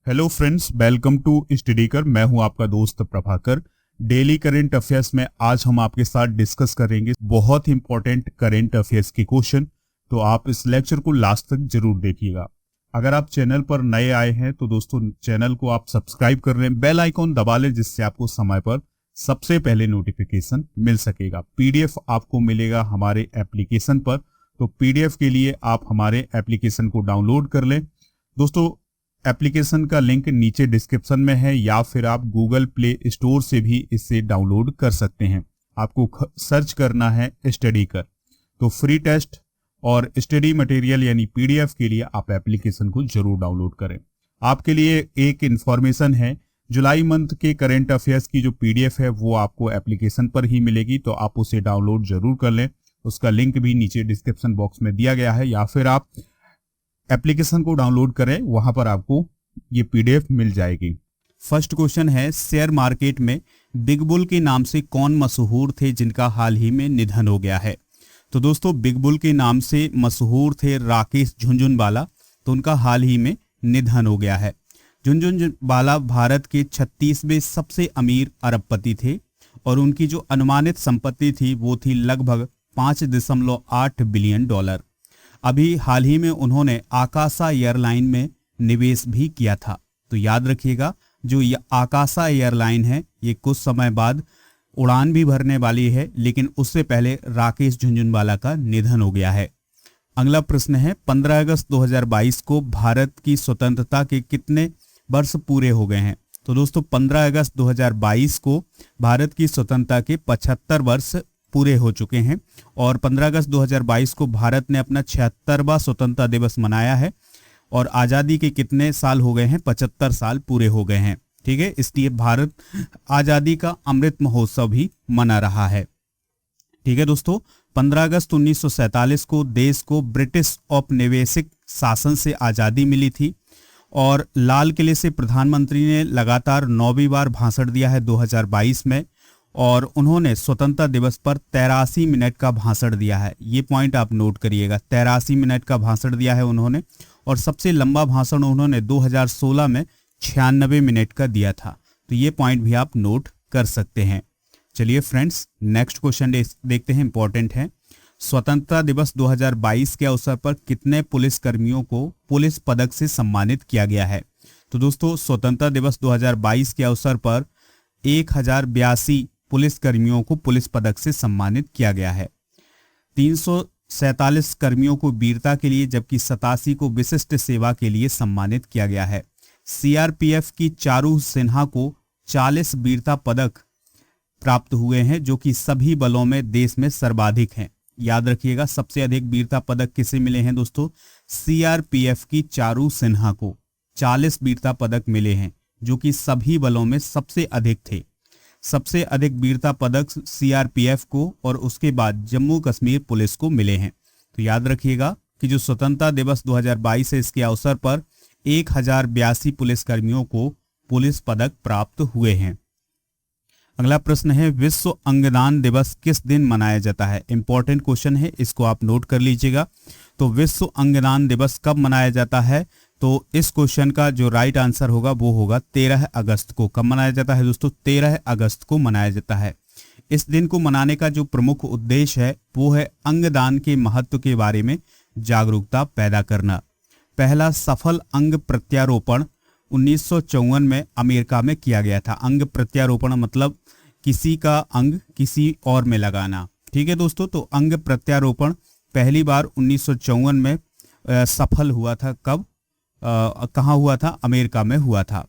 Hello friends, welcome to study कर। मैं हूं आपका दोस्त प्रभाकर। डेली करंट अफेयर्स में आज हम आपके साथ डिस्कस करेंगे बहुत इंपॉर्टेंट करंट अफेयर्स के क्वेश्चन। तो आप इस लेक्चर को लास्ट तक जरूर देखिएगा। अगर आप चैनल पर नए आए हैं तो दोस्तों चैनल को आप सब्सक्राइब कर लें, बेल आइकॉन दबा लें, जिससे आपको समय पर सबसे पहले नोटिफिकेशन मिल सकेगा। पीडीएफ आपको मिलेगा हमारे एप्लीकेशन पर, तो पीडीएफ के लिए आप हमारे एप्लीकेशन को डाउनलोड कर लें। दोस्तों एप्लीकेशन का लिंक नीचे डिस्क्रिप्शन में है, या फिर आप गूगल प्ले स्टोर से भी इसे डाउनलोड कर सकते हैं। आपको सर्च करना है स्टडी कर। तो फ्री टेस्ट और स्टडी मटेरियल यानी पीडीएफ के लिए आप एप्लीकेशन को जरूर डाउनलोड करें। आपके लिए एक इंफॉर्मेशन है, जुलाई मंथ के करंट अफेयर्स की जो पीडीएफ है वो आपको एप्लीकेशन पर ही मिलेगी, तो आप उसे डाउनलोड जरूर कर लें। उसका लिंक भी नीचे डिस्क्रिप्शन बॉक्स में दिया गया है, या फिर आप एप्लीकेशन को डाउनलोड करें, वहां पर आपको ये पीडीएफ मिल जाएगी। फर्स्ट क्वेश्चन है, शेयर मार्केट में बिग बुल के नाम से कौन मशहूर थे जिनका हाल ही में निधन हो गया है? तो दोस्तों बिग बुल के नाम से मशहूर थे राकेश झुनझुनवाला, तो उनका हाल ही में निधन हो गया है। झुनझुनवाला भारत के 36वें सबसे अमीर अरबपति थे और उनकी जो अनुमानित संपत्ति थी वो थी लगभग $5.8 बिलियन। अभी हाल ही में उन्होंने आकाशा एयरलाइन में निवेश भी किया था। तो याद रखिएगा, जो ये आकाशा एयरलाइन है ये कुछ समय बाद उड़ान भी भरने वाली है, लेकिन उससे पहले राकेश झुनझुनवाला का निधन हो गया है। अगला प्रश्न है, 15 अगस्त 2022 को भारत की स्वतंत्रता के कितने वर्ष पूरे हो गए हैं? तो दोस्तों 15 अगस्त 2022 को भारत की स्वतंत्रता के 75 वर्ष पूरे हो चुके हैं और 15 अगस्त 2022 को भारत ने अपना 76वां स्वतंत्रता दिवस मनाया है और आज़ादी के कितने साल हो गए हैं? 75 साल पूरे हो गए हैं। ठीक है, इसलिए भारत आज़ादी का अमृत महोत्सव भी मना रहा है। ठीक है दोस्तों, 15 अगस्त 1947 को देश को ब्रिटिश औपनिवेशिक शासन से आज़ादी मिली थी और लाल किले से प्रधानमंत्री ने लगातार 9वीं बार भाषण दिया है 2022 में, और उन्होंने स्वतंत्रता दिवस पर 83 मिनट का भाषण दिया है। ये पॉइंट आप नोट करिएगा, 83 मिनट का भाषण दिया है उन्होंने, और सबसे लंबा भाषण उन्होंने 2016 में 96 मिनट का दिया था। तो ये पॉइंट भी आप नोट कर सकते हैं। चलिए फ्रेंड्स, नेक्स्ट क्वेश्चन देखते हैं, इंपॉर्टेंट है। स्वतंत्रता दिवस 2022 के अवसर पर कितने पुलिस कर्मियों को पुलिस पदक से सम्मानित किया गया है? तो दोस्तों स्वतंत्रता दिवस 2022 के अवसर पर 1082 पुलिस कर्मियों को पुलिस पदक से सम्मानित किया गया है। 347 कर्मियों को वीरता के लिए जबकि 87 को विशिष्ट सेवा के लिए सम्मानित किया गया है। सीआरपीएफ की चारू सिन्हा को 40 वीरता पदक प्राप्त हुए हैं, जो कि सभी बलों में देश में सर्वाधिक हैं। याद रखिएगा, सबसे अधिक वीरता पदक किसे मिले हैं दोस्तों? सीआरपीएफ की चारू सिन्हा को 40 वीरता पदक मिले हैं, जो कि सभी बलों में सबसे अधिक थे। सबसे अधिक वीरता पदक सीआरपीएफ को और उसके बाद जम्मू कश्मीर पुलिस को मिले हैं। तो याद रखिएगा कि जो स्वतंत्रता दिवस 2022 है, इसके अवसर पर 1082 पुलिसकर्मियों को पुलिस पदक प्राप्त हुए हैं। अगला प्रश्न है, विश्व अंगदान दिवस किस दिन मनाया जाता है? इंपॉर्टेंट क्वेश्चन है, इसको आप नोट कर लीजिएगा। तो विश्व अंगदान दिवस कब मनाया जाता है? तो इस क्वेश्चन का जो राइट आंसर होगा वो होगा 13 अगस्त को। कब मनाया जाता है दोस्तों? 13 अगस्त को मनाया जाता है। इस दिन को मनाने का जो प्रमुख उद्देश्य है वो है अंगदान के महत्व के बारे में जागरूकता पैदा करना। पहला सफल अंग प्रत्यारोपण 1954 में अमेरिका में किया गया था। अंग प्रत्यारोपण मतलब किसी का अंग किसी और में लगाना। ठीक है दोस्तों, तो अंग प्रत्यारोपण पहली बार 1954 में सफल हुआ था। कब कहाँ हुआ था? अमेरिका में हुआ था।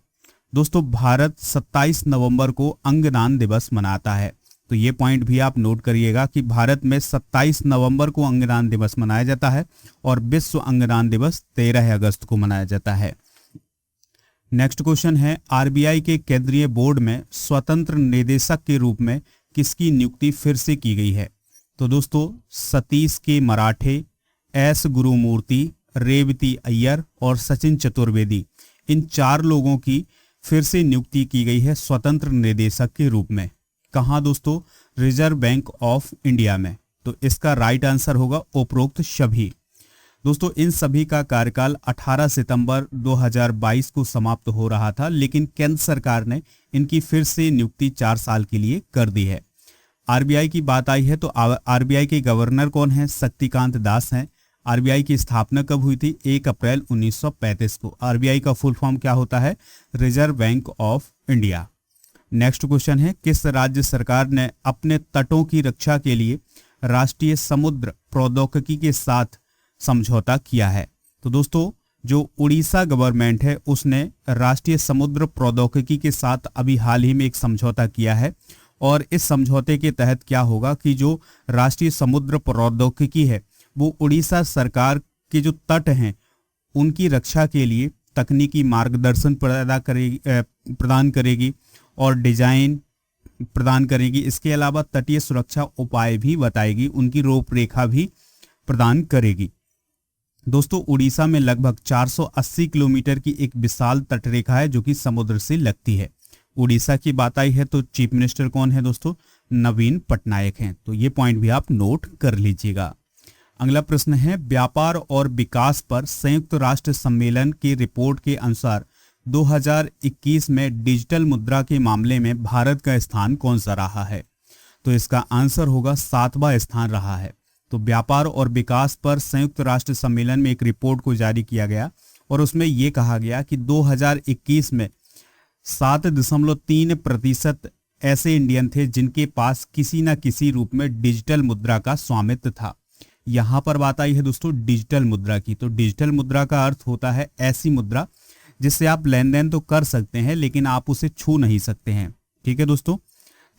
दोस्तों भारत 27 नवंबर को अंगदान दिवस मनाता है। तो ये पॉइंट भी आप नोट करिएगा कि भारत में 27 नवंबर को अंगदान दिवस मनाया जाता है और विश्व अंगदान दिवस 13 अगस्त को मनाया जाता है। नेक्स्ट क्वेश्चन है, आरबीआई के केंद्रीय बोर्ड में स्वतंत्र निदेशक के रूप में किसकी नियुक्ति फिर से की गई है? तो दोस्तों सतीश के मराठे, एस गुरुमूर्ति, रेवती अय्यर और सचिन चतुर्वेदी, इन 4 लोगों की फिर से नियुक्ति की गई है स्वतंत्र निदेशक के रूप में। कहाँ दोस्तों? रिजर्व बैंक ऑफ इंडिया में। तो इसका राइट आंसर होगा उपरोक्त सभी। दोस्तों इन सभी का कार्यकाल 18 सितंबर 2022 को समाप्त हो रहा था, लेकिन केंद्र सरकार ने इनकी फिर से नियुक्ति 4 साल के लिए कर दी है। आरबीआई की बात आई है तो आरबीआई के गवर्नर कौन है? शक्तिकांत दास हैं। आरबीआई की स्थापना कब हुई थी? 1 अप्रैल 1935 को। आरबीआई का फुल फॉर्म क्या होता है? Reserve bank of India. Next question है, किस राज्य सरकार ने अपने तटों की रक्षा के लिए राष्ट्रीय समुद्र प्रौद्योगिकी के साथ समझौता किया है? तो दोस्तों जो उड़ीसा गवर्नमेंट है उसने राष्ट्रीय समुद्र प्रौद्योगिकी के साथ अभी हाल ही में एक समझौता किया है, और इस समझौते के तहत क्या होगा कि जो राष्ट्रीय समुद्र प्रौद्योगिकी है वो उड़ीसा सरकार के जो तट हैं उनकी रक्षा के लिए तकनीकी मार्गदर्शन प्रदान करेगी और डिजाइन प्रदान करेगी। इसके अलावा तटीय सुरक्षा उपाय भी बताएगी, उनकी रूपरेखा भी प्रदान करेगी। दोस्तों उड़ीसा में लगभग 480 किलोमीटर की एक विशाल तटरेखा है जो कि समुद्र से लगती है। उड़ीसा की बात आई है तो चीफ मिनिस्टर कौन है दोस्तों? नवीन पटनायक हैं। तो ये पॉइंट भी आप नोट कर लीजिएगा। अगला प्रश्न है, व्यापार और विकास पर संयुक्त राष्ट्र सम्मेलन की रिपोर्ट के अनुसार 2021 में डिजिटल मुद्रा के मामले में भारत का स्थान कौन सा रहा है? तो इसका आंसर होगा 7वां स्थान रहा है। तो व्यापार और विकास पर संयुक्त राष्ट्र सम्मेलन में एक रिपोर्ट को जारी किया गया और उसमें यह कहा गया कि 2021 में 7.3% ऐसे इंडियन थे जिनके पास किसी न किसी रूप में डिजिटल मुद्रा का स्वामित्व था। यहां पर बात आई है दोस्तों डिजिटल मुद्रा की। तो डिजिटल मुद्रा का अर्थ होता है ऐसी मुद्रा जिससे आप लेन देन तो कर सकते हैं लेकिन आप उसे छू नहीं सकते हैं। ठीक है दोस्तों,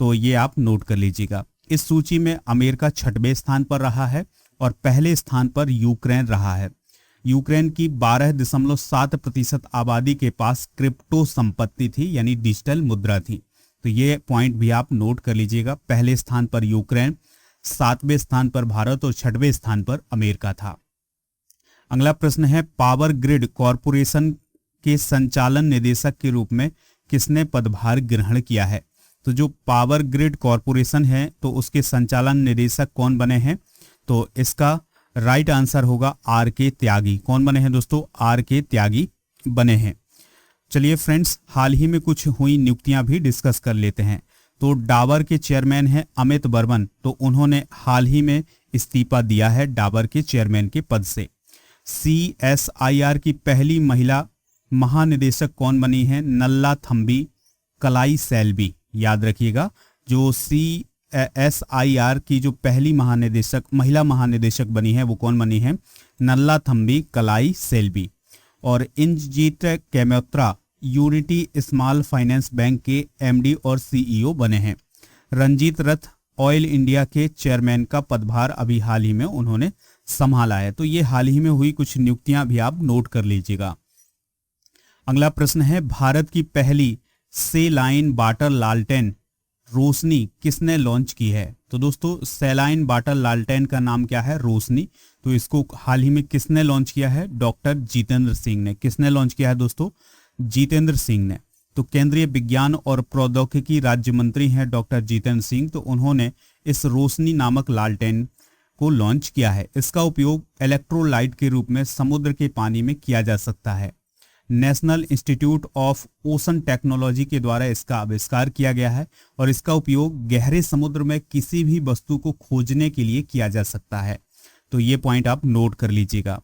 तो ये आप नोट कर लीजिएगा। इस सूची में अमेरिका 6वें स्थान पर रहा है और पहले स्थान पर यूक्रेन रहा है। यूक्रेन की 12.7% आबादी के पास क्रिप्टो संपत्ति थी, यानी डिजिटल मुद्रा थी। तो ये पॉइंट भी आप नोट कर लीजिएगा। पहले स्थान पर यूक्रेन, 7वें स्थान पर भारत और 6वें स्थान पर अमेरिका था। अगला प्रश्न है, पावर ग्रिड कॉरपोरेशन के संचालन निदेशक के रूप में किसने पदभार ग्रहण किया है? तो जो पावर ग्रिड कॉरपोरेशन है तो उसके संचालन निदेशक कौन बने हैं? तो इसका राइट आंसर होगा आर.के. त्यागी। कौन बने हैं दोस्तों? आर.के. त्यागी बने हैं। चलिए फ्रेंड्स, हाल ही में कुछ हुई नियुक्तियां भी डिस्कस कर लेते हैं। तो डाबर के चेयरमैन हैं अमित बर्मन, तो उन्होंने हाल ही में इस्तीफा दिया है डाबर के चेयरमैन के पद से। CSIR की पहली महिला महानिदेशक कौन बनी है? नल्ला थम्बी कलाई सेल्वी। याद रखिएगा, जो CSIR की जो पहली महिला महानिदेशक बनी है वो कौन बनी है? नल्ला थम्बी कलाई सेल्वी। और Indrajit Camotra Unity small finance bank के MD और CEO बने हैं। रंजीत रथ ऑयल इंडिया के चेयरमैन का पदभार अभी हाल ही में उन्होंने संभाला है। तो ये हाल ही में हुई कुछ नियुक्तियां भी आप नोट कर लीजिएगा। अगला प्रश्न है, भारत की पहली सेलाइन वाटर लालटेन रोशनी किसने लॉन्च की है? तो दोस्तों सेलाइन वाटर लालटेन का नाम क्या है? रोशनी। तो इसको हाल ही में किसने लॉन्च किया है? डॉक्टर जितेंद्र सिंह ने। किसने लॉन्च किया है दोस्तों? जितेंद्र सिंह ने। तो केंद्रीय विज्ञान और प्रौद्योगिकी राज्य मंत्री हैं डॉक्टर जितेंद्र सिंह, तो उन्होंने इस रोशनी नामक लालटेन को लॉन्च किया है। इसका उपयोग इलेक्ट्रोलाइट के रूप में समुद्र के पानी में किया जा सकता है। National institute of ocean technology के द्वारा इसका आविष्कार किया गया है और इसका उपयोग गहरे समुद्र में किसी भी वस्तु को खोजने के लिए किया जा सकता है। तो ये पॉइंट आप नोट कर लीजिएगा।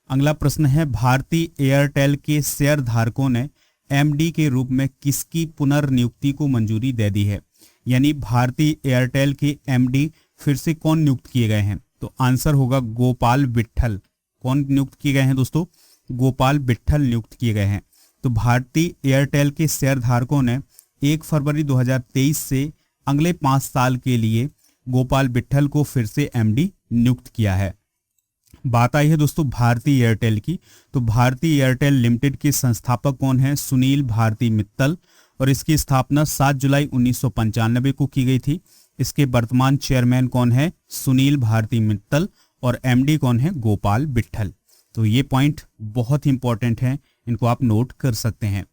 अगला प्रश्न है, भारतीय एयरटेल के शेयर धारकों ने MD के रूप में किसकी पुनर्नियुक्ति को मंजूरी दे दी है? यानी भारतीय एयरटेल के MD फिर से कौन नियुक्त किए गए हैं? तो आंसर होगा गोपाल विट्ठल। कौन नियुक्त किए गए हैं दोस्तों? गोपाल विट्ठल नियुक्त किए गए हैं। तो भारतीय एयरटेल के शेयर धारकों ने 1 फरवरी 2023 से अगले 5 साल के लिए गोपाल विट्ठल को फिर से MD नियुक्त किया है। बात आई है दोस्तों भारतीय एयरटेल की। तो भारतीय एयरटेल लिमिटेड के संस्थापक कौन है? सुनील भारती मित्तल, और इसकी स्थापना 7 जुलाई 1995 को की गई थी। इसके वर्तमान चेयरमैन कौन है? सुनील भारती मित्तल, और MD कौन है? गोपाल विट्ठल। तो ये पॉइंट बहुत ही इंपॉर्टेंट है, इनको आप नोट कर सकते हैं।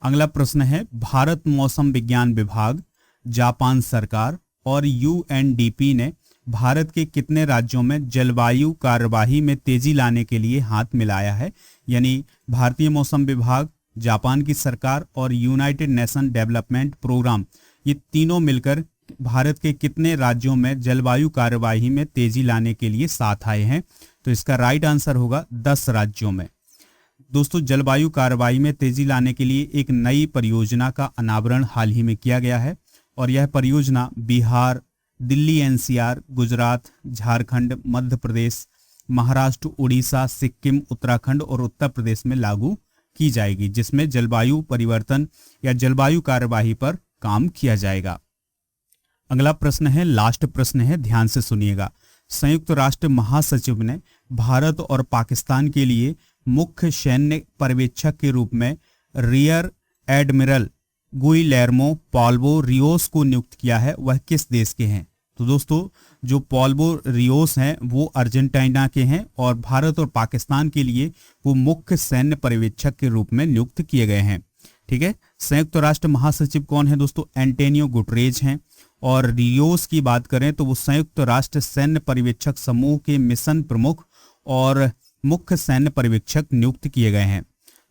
अगला प्रश्न है, भारत मौसम विज्ञान विभाग, जापान सरकार और UNDP ने भारत के कितने राज्यों में जलवायु कार्यवाही में तेजी लाने के लिए हाथ मिलाया है? यानी भारतीय मौसम विभाग, जापान की सरकार और यूनाइटेड नेशन डेवलपमेंट प्रोग्राम, ये तीनों मिलकर भारत के कितने राज्यों में जलवायु कार्यवाही में तेजी लाने के लिए साथ आए हैं? तो इसका राइट आंसर होगा 10 राज्यों में। दोस्तों, जलवायु कार्यवाही में तेजी लाने के लिए एक नई परियोजना का अनावरण हाल ही में किया गया है और यह परियोजना बिहार, दिल्ली एनसीआर, गुजरात, झारखंड, मध्य प्रदेश, महाराष्ट्र, उड़ीसा, सिक्किम, उत्तराखंड और उत्तर प्रदेश में लागू की जाएगी, जिसमें जलवायु परिवर्तन या जलवायु कार्यवाही पर काम किया जाएगा। अगला प्रश्न है, लास्ट प्रश्न है, ध्यान से सुनिएगा। संयुक्त राष्ट्र महासचिव ने भारत और पाकिस्तान के लिए मुख्य सैन्य पर्यवेक्षक के रूप में रियर एडमिरल गुइलेर्मो पॉल्वो रियोस को नियुक्त किया है। वह किस देश के हैं? तो दोस्तों, जो पॉल्वो रियोस हैं वो अर्जेंटीना के हैं और भारत और पाकिस्तान के लिए वो मुख्य सैन्य पर्यवेक्षक के रूप में नियुक्त किए गए हैं। ठीक है। संयुक्त राष्ट्र महासचिव कौन है दोस्तों? एंटोनियो गुटरेज हैं। और रियोस की बात करें तो वो संयुक्त राष्ट्र सैन्य पर्यवेक्षक समूह के मिशन प्रमुख और मुख्य सैन्य पर्यवेक्षक नियुक्त किए गए हैं।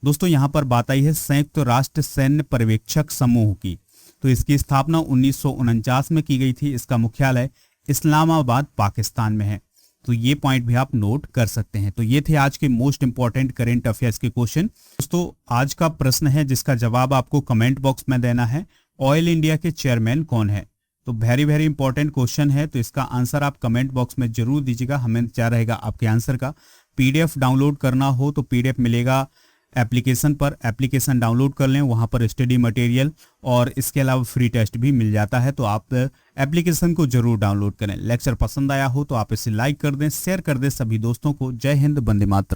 दोस्तों, यहाँ पर बात आई है संयुक्त राष्ट्र सैन्य पर्यवेक्षक समूह की। तो इसकी स्थापना 1949 में की गई थी। इसका मुख्यालय इस्लामाबाद, पाकिस्तान में है। तो ये पॉइंट भी आप नोट कर सकते हैं। तो ये थे आज के मोस्ट इंपॉर्टेंट करेंट अफेयर्स के क्वेश्चन। दोस्तों, आज का प्रश्न है जिसका जवाब आपको कमेंट बॉक्स में देना है। ऑयल इंडिया के चेयरमैन कौन है? तो वेरी वेरी इंपॉर्टेंट क्वेश्चन है। तो इसका आंसर आप कमेंट बॉक्स में जरूर दीजिएगा। हमें इंतजार रहेगा आपके आंसर का। पीडीएफ डाउनलोड करना हो तो पीडीएफ मिलेगा एप्लीकेशन पर। एप्लीकेशन डाउनलोड कर लें, वहां पर स्टडी मटेरियल और इसके अलावा फ्री टेस्ट भी मिल जाता है। तो आप एप्लीकेशन को जरूर डाउनलोड करें। लेक्चर पसंद आया हो तो आप इसे लाइक कर दें, शेयर कर दें सभी दोस्तों को। जय हिंद, वंदे मातरम।